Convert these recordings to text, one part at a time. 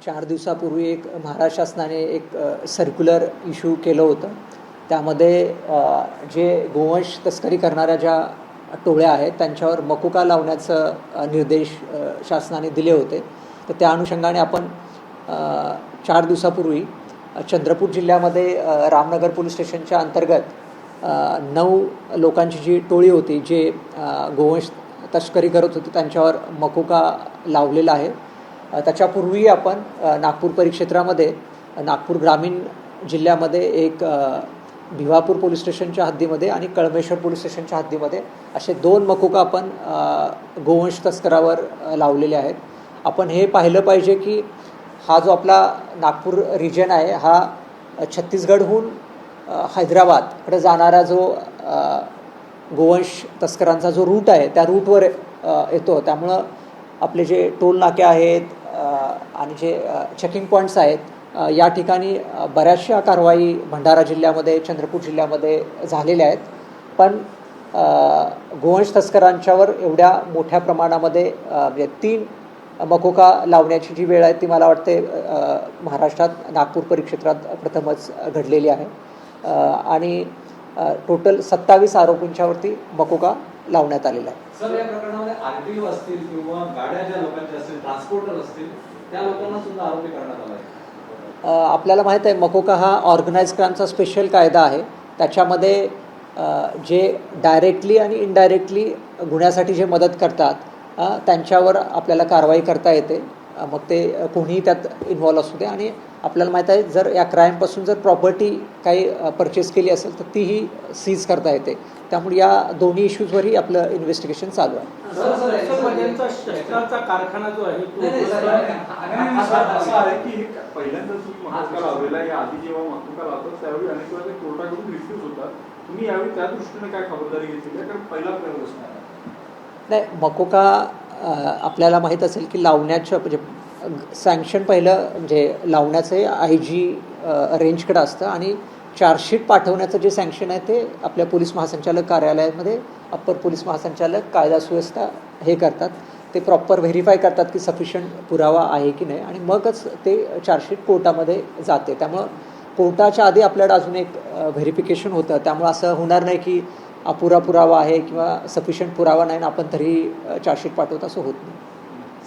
4 दिवसापूर्वी एक महाराष्ट्र शासनाने एक सर्क्युलर इश्यू केलं होतं. त्यामध्ये जे गोवंश तस्करी करणाऱ्या ज्या टोळ्या आहेत त्यांच्यावर मकोका लावण्याचं निर्देश शासनाने दिले होते. तर त्या अनुषंगाने आपण 4 दिवसापूर्वी चंद्रपूर जिल्ह्यामध्ये रामनगर पोलीस स्टेशनच्या अंतर्गत 9 लोकांची जी टोळी होती जे गोवंश तस्करी करत होती त्यांच्यावर मकोका लावलेला आहे. त्याच्यापूर्वी आपण नागपूर परिक्षेत्रामध्ये नागपूर ग्रामीण जिल्ह्यामध्ये एक भिवापूर पोलीस स्टेशनच्या हद्दीमध्ये आणि कळमेश्वर पोलीस स्टेशनच्या हद्दीमध्ये असे 2 मकोका आपण गोवंश तस्करावर लावलेले आहेत. आपण हे पाहिलं पाहिजे की हा जो आपला नागपूर रिजन आहे हा छत्तीसगडहून हैदराबादकडे जाणारा जो गोवंश तस्करांचा जो रूट आहे त्या रूटवर येतो. त्यामुळं आपले जे टोल नाके आहेत आणि जे चेकिंग पॉईंट्स आहेत या ठिकाणी बऱ्याचशा कारवाई भंडारा जिल्ह्यामध्ये चंद्रपूर जिल्ह्यामध्ये झालेल्या आहेत. पण गोवंश तस्करांच्यावर एवढ्या मोठ्या प्रमाणामध्ये 3 मकोका लावण्याची जी वेळ आहे ती मला वाटते महाराष्ट्रात नागपूर परिक्षेत्रात प्रथमच घडलेली आहे. आणि टोटल 27 आरोपींच्यावरती मकोका लावण्यात आलेला आहे. सर, या प्रकरणामध्ये आरटीओ असतील किंवा गाड्या ज्या लोकांच्या असतील ट्रान्सपोर्टर असतील त्या लोकांना सुद्धा आरोपी करण्यात आला आहे. आपल्याला माहीत आहे मकोका हा ऑर्गनाइज क्राईमचा स्पेशल कायदा आहे. त्याच्यामध्ये जे डायरेक्टली आणि इनडायरेक्टली गुन्ह्यासाठी जे मदत करतात त्यांच्यावर आपल्याला कारवाई करता येते. मग ते कोणीही त्यात इन्व्हॉल्व असू दे. आणि आपल्याला माहीत आहे जर या क्राईमपासून जर प्रॉपर्टी काही परचेस केली असेल तर तीही सीज करता येते. त्यामुळे या दोन्ही इश्यूजवरही आपलं इन्व्हेस्टिगेशन चालू आहे. शस्त्राचा कारखाना जो आहे तो असं आहे की पहिल्यांदा तुम्ही मकोका लावलेला आहे. आधी जेव्हा मकोका लावतात त्यावेळी अनेक वेळा कोर्टाकडून रिफ्यूज होतात. तुम्ही यावेळी त्या दृष्टीने काय खबरदारी घेतली आहे? कारण पहिला प्रयोग असणार नाही, मकोका आपल्याला माहीत असेल की लावण्याचं म्हणजे सँक्शन पहिलं म्हणजे लावण्याचं IG रेंजकडे असतं आणि चार्जशीट पाठवण्याचं जे सँक्शन आहे ते आपल्या पोलीस महासंचालक कार्यालयामध्ये अप्पर पोलीस महासंचालक कायदा सुव्यवस्था हे करतात. ते प्रॉपर व्हेरीफाय करतात की सफिशियंट पुरावा आहे की नाही आणि मगच ते चार्जशीट कोर्टामध्ये जाते. त्यामुळं कोर्टाच्या आधी आपल्याला अजून एक व्हेरिफिकेशन होतं. त्यामुळं असं होणार नाही की अपुरा पुरावा आहे किंवा सफिशियंट पुरावा नाही आणि आपण तरी चार्जशीट पाठवत असं होत नाही.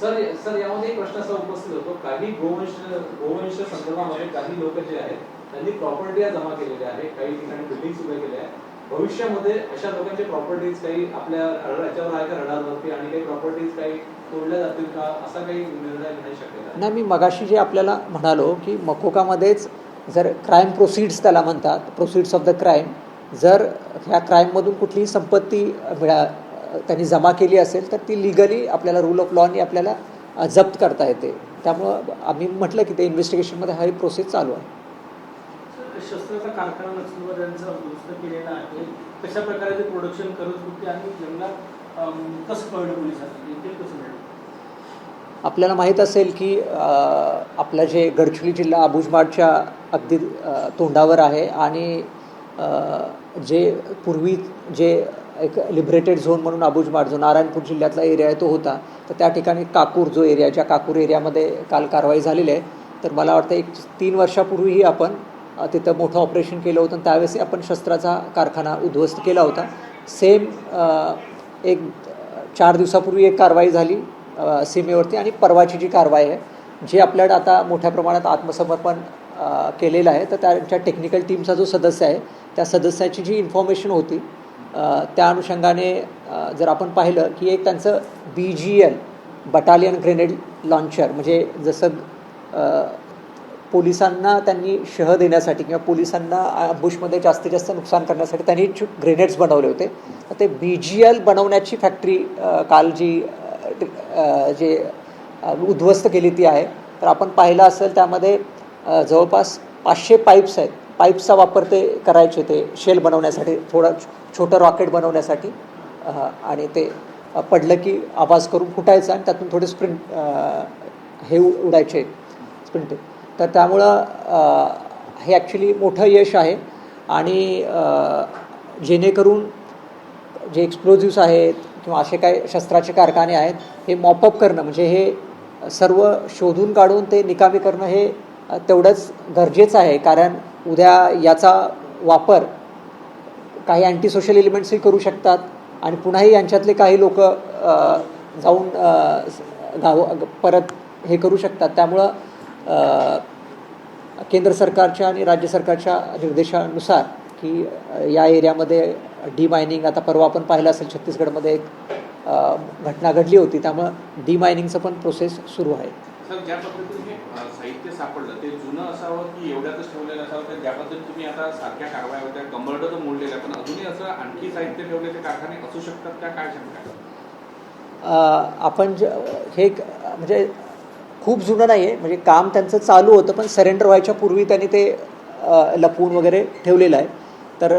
सर यामध्ये एक प्रश्न असा उपस्थित होतो, काही गोवंश संदर्भामध्ये काही लोक जे आहेत त्यांनी प्रॉपर्टी जमा केलेल्या आहे, काही ठिकाणी बिल्डिंग उभ्या केल्या आहेत. भविष्यामध्ये अशा लोकांचे प्रॉपर्टीज काही आपल्या याच्यावर आहे का रडारवरती आणि काही प्रॉपर्टीज काही तोडल्या जातील का, असा काही निर्णय घेण्याची शक्यता नाही. मी मगाशी जे आपल्याला म्हणालो की मकोकामध्येच जर क्राईम प्रोसीड्स त्याला म्हणतात, प्रोसीड्स ऑफ द क्राईम, जर ह्या क्राईममधून कुठलीही संपत्ती त्यांनी जमा केली असेल तर ती लिगली आपल्याला रूल ऑफ लॉनी आपल्याला जप्त करता येते. त्यामुळं आम्ही म्हटलं की ते इन्व्हेस्टिगेशनमध्ये हा प्रोसेस चालू आहे. शस्त्राचा कारखाना नक्षलवाद्यांचा दुरुस्त केलेला आहे. कशा प्रकारे ते प्रोडक्शन करत होते आणि जंगलात कसं कळलं पोलिसांना, ते कसं मिळतं? आपल्याला माहीत असेल की आपलं जे गडचिरोली जिल्हा अबुजमाडच्या अगदी तोंडावर आहे आणि जे पूर्वी जे एक लिबरेटेड झोन म्हणून अबुजमाड जो नारायणपूर जिल्ह्यातला एरिया आहे तो होता. तर त्या ठिकाणी काकूर जो एरिया, ज्या काकूर एरियामध्ये काल कारवाई झालेली आहे. तर मला वाटतं एक 3 वर्षापूर्वीही आपण तिथं मोठं ऑपरेशन केलं होतं. त्यावेळेस आपण शस्त्राचा कारखाना उद्ध्वस्त केला होता. सेम एक 4 दिवसापूर्वी एक कारवाई झाली सीमेवरती आणि परवाची जी कारवाई आहे जी आपल्याकडे आता मोठ्या प्रमाणात आत्मसमर्पण केलेलं आहे. तर त्यांच्या टेक्निकल टीमचा जो सदस्य आहे त्या सदस्याची जी इन्फॉर्मेशन होती त्या अनुषंगाने जर आपण पाहिलं की एक त्यांचं BGL बटालियन ग्रेनेड लॉन्चर, म्हणजे जसं पोलिसांना त्यांनी शह देण्यासाठी किंवा पोलिसांना अम्बुशमध्ये जास्तीत जास्त नुकसान करण्यासाठी त्यांनी ग्रेनेड्स बनवले होते. ते BGL बनवण्याची फॅक्टरी काल जे उद्ध्वस्त केली ती आहे. तर आपण पाहिलं असेल त्यामध्ये जवळपास 500 पाईप्स आहेत. पाईप्सचा वापर ते करायचे ते शेल बनवण्यासाठी, थोडं छोटं रॉकेट बनवण्यासाठी. आणि ते पडलं की आवाज करून फुटायचं आणि त्यातून थोडे स्प्रिंट हे उडायचे स्प्रिंटिंग. तर त्यामुळं हे ॲक्च्युली मोठं यश आहे. आणि जेणेकरून जे एक्सप्लोजिव्स आहेत किंवा असे काही शस्त्राचे कारखाने आहेत हे मॉपअप करणं, म्हणजे हे सर्व शोधून काढून ते निकामी करणं हे तेवढंच गरजेचं आहे. कारण उद्या याचा वापर काही अँटी सोशल एलिमेंट्सही करू शकतात आणि पुन्हाही यांच्यातले काही लोक जाऊन परत हे करू शकतात. त्यामुळं केंद्र सरकारच्या आणि राज्य सरकारच्या निर्देशानुसार की या एरियामध्ये डिमायनिंग, आता परवा आपण पाहिलं असेल छत्तीसगडमध्ये एक घटना घडली होती, त्यामुळं डिमायनिंगचं पण प्रोसेस सुरू आहे. सर, ज्या पद्धतीने हे साहित्य सापडलं ते जुनं असावं की एवढ्यातच ठेवलेलं असावं, तर ज्या पद्धतीने तुम्ही आता सारख्या कारवाया होत्या, कंबरडं तर मोडलेलं आहे, पण अजूनही असं आणखी साहित्य ठेवण्याचे कारखाने असू शकतात का, काय शंका आहे? आपण हे म्हणजे खूप जुनं नाही आहे, म्हणजे काम त्यांचं चालू होतं पण सरेंडर व्हायच्या पूर्वी त्यांनी ते लपवून वगैरे ठेवलेलं आहे. तर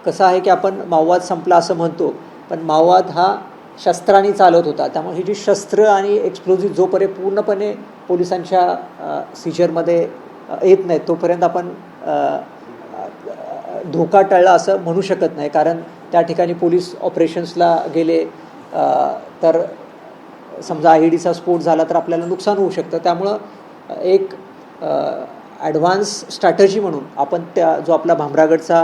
कसं आहे की आपण माओवाद संपला असं म्हणतो, पण माओवाद हा शस्त्रांनी चालत होता. त्यामुळे ही जी शस्त्र आणि एक्सप्लोजिव्ह जोपर्यंत पूर्णपणे पोलिसांच्या सीजरमध्ये येत नाहीत तोपर्यंत आपण धोका टळला असं म्हणू शकत नाही. कारण त्या ठिकाणी पोलीस ऑपरेशन्सला गेले तर समजा IEDचा स्फोट झाला तर आपल्याला नुकसान होऊ शकतं. त्यामुळं एक ॲडव्हान्स स्ट्रॅटजी म्हणून आपण त्या जो आपला भामरागडचा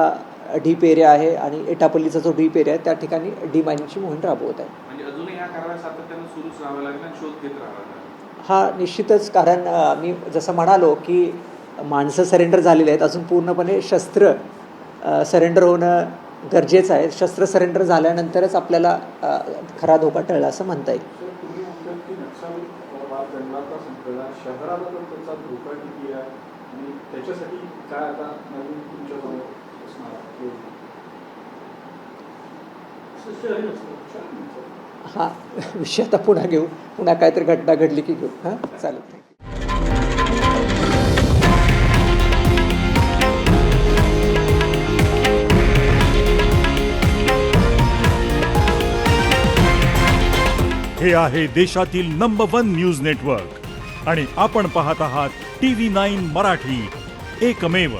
डीप एरिया आहे आणि एटापल्लीचा जो डीप एरिया आहे त्या ठिकाणी डिमायनिंगची मोहीम राबवत आहे. म्हणजे अजूनही ह्या कारवाया सातत्यानं सुरूच राहाव्या लागेल आणि शोध घेत राहावा लागेल? हा निश्चितच, कारण मी जसं म्हणालो की माणसं सरेंडर झालेले आहेत, अजून पूर्णपणे शस्त्र सरेंडर होणं गरजेचं आहे. शस्त्र सरेंडर झाल्यानंतरच आपल्याला खरा धोका टळला असं म्हणता येईल. तुम्ही म्हणतात की नक्षलवाद जंगलातला संपलेला, शहराला तर त्याचा धोका किती आहे आणि त्याच्यासाठी काय आता नवीन तुमच्याजवळ असणार आहे? शहरी नक्षल. हां, विषय आता पुन्हा घेऊ, पुन्हा काहीतरी घटना घडली की घेऊ. हां, चालेल. हे आहे देशातील नंबर 1 न्यूज नेटवर्क आणि आपण पाहत आहात TV9 मराठी, एकमेव.